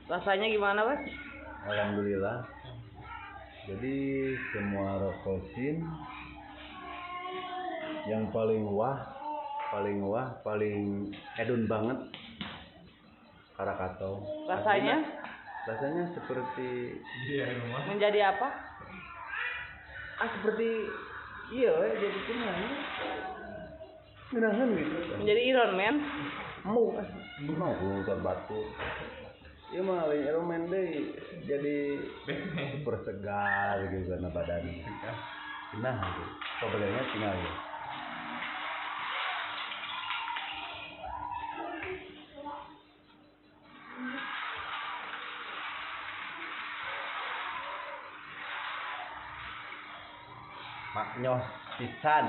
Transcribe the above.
Rasanya gimana, Mas? Alhamdulillah. Jadi semua rokosin yang paling edun banget Karakato. Rasanya seperti menjadi apa? Seperti jadi gimana? Menangan gitu. Menjadi Iron Man. Mau terbatu. Iya mah lain Iron Man deh jadi super segar gitu karena badannya. Nah, problemnya tinggal ya. Maknyos pisan.